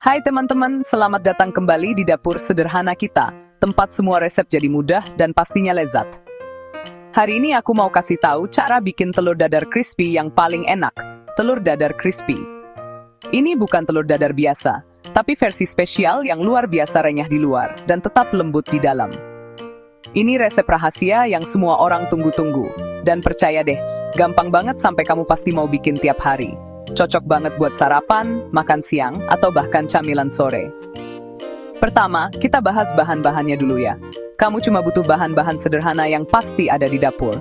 Hai teman-teman, selamat datang kembali di dapur sederhana kita, tempat semua resep jadi mudah dan pastinya lezat. Hari ini aku mau kasih tahu cara bikin telur dadar crispy yang paling enak, telur dadar crispy. Ini bukan telur dadar biasa, tapi versi spesial yang luar biasa renyah di luar dan tetap lembut di dalam. Ini resep rahasia yang semua orang tunggu-tunggu, dan percaya deh, gampang banget sampai kamu pasti mau bikin tiap hari. Cocok banget buat sarapan, makan siang, atau bahkan camilan sore. Pertama, kita bahas bahan-bahannya dulu ya. Kamu cuma butuh bahan-bahan sederhana yang pasti ada di dapur.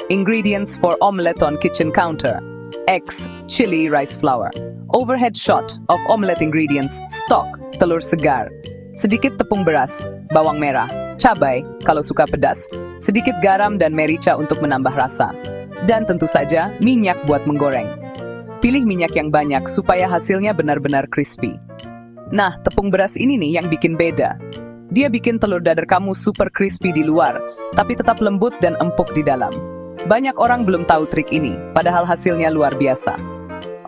Ingredients for omelette on kitchen counter. Eggs, chili, rice flour. Overhead shot of omelette ingredients, stock, telur segar. Sedikit tepung beras, bawang merah, cabai, kalau suka pedas, sedikit garam dan merica untuk menambah rasa. Dan tentu saja, minyak buat menggoreng. Pilih minyak yang banyak supaya hasilnya benar-benar crispy. Nah, tepung beras ini nih yang bikin beda. Dia bikin telur dadar kamu super crispy di luar, tapi tetap lembut dan empuk di dalam. Banyak orang belum tahu trik ini, padahal hasilnya luar biasa.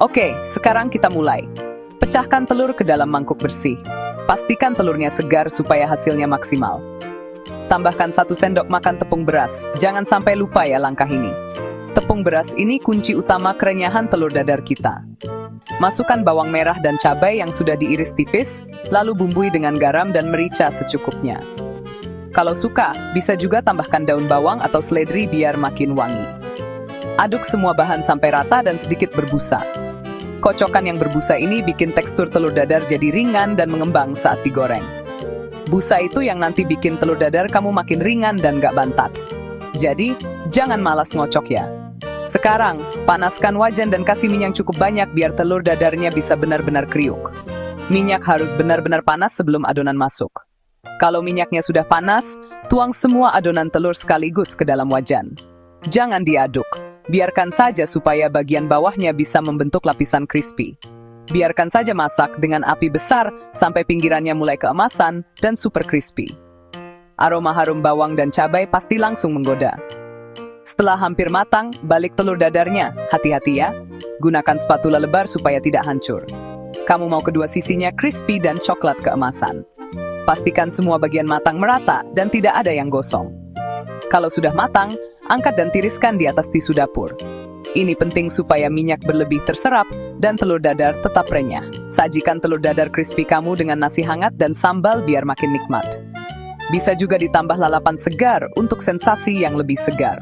Oke, sekarang kita mulai. Pecahkan telur ke dalam mangkuk bersih. Pastikan telurnya segar supaya hasilnya maksimal. Tambahkan 1 sendok makan tepung beras, jangan sampai lupa ya langkah ini. Tepung beras ini kunci utama kerenyahan telur dadar kita. Masukkan bawang merah dan cabai yang sudah diiris tipis, lalu bumbui dengan garam dan merica secukupnya. Kalau suka, bisa juga tambahkan daun bawang atau seledri biar makin wangi. Aduk semua bahan sampai rata dan sedikit berbusa. Kocokan yang berbusa ini bikin tekstur telur dadar jadi ringan dan mengembang saat digoreng. Busa itu yang nanti bikin telur dadar kamu makin ringan dan gak bantat. Jadi, jangan malas ngocok ya. Sekarang, panaskan wajan dan kasih minyak cukup banyak biar telur dadarnya bisa benar-benar kriuk. Minyak harus benar-benar panas sebelum adonan masuk. Kalau minyaknya sudah panas, tuang semua adonan telur sekaligus ke dalam wajan. Jangan diaduk, biarkan saja supaya bagian bawahnya bisa membentuk lapisan crispy. Biarkan saja masak dengan api besar sampai pinggirannya mulai keemasan dan super crispy. Aroma harum bawang dan cabai pasti langsung menggoda. Setelah hampir matang, balik telur dadarnya. Hati-hati ya, gunakan spatula lebar supaya tidak hancur. Kamu mau kedua sisinya crispy dan coklat keemasan. Pastikan semua bagian matang merata dan tidak ada yang gosong. Kalau sudah matang, angkat dan tiriskan di atas tisu dapur. Ini penting supaya minyak berlebih terserap dan telur dadar tetap renyah. Sajikan telur dadar crispy kamu dengan nasi hangat dan sambal biar makin nikmat. Bisa juga ditambah lalapan segar untuk sensasi yang lebih segar.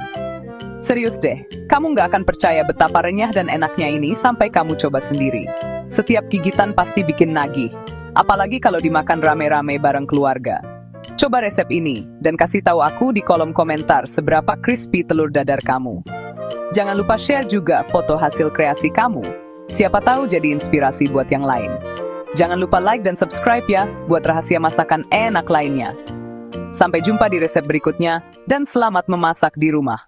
Serius deh, kamu nggak akan percaya betapa renyah dan enaknya ini sampai kamu coba sendiri. Setiap gigitan pasti bikin nagih, apalagi kalau dimakan rame-rame bareng keluarga. Coba resep ini, dan kasih tahu aku di kolom komentar seberapa crispy telur dadar kamu. Jangan lupa share juga foto hasil kreasi kamu. Siapa tahu jadi inspirasi buat yang lain. Jangan lupa like dan subscribe ya, buat rahasia masakan enak lainnya. Sampai jumpa di resep berikutnya, dan selamat memasak di rumah.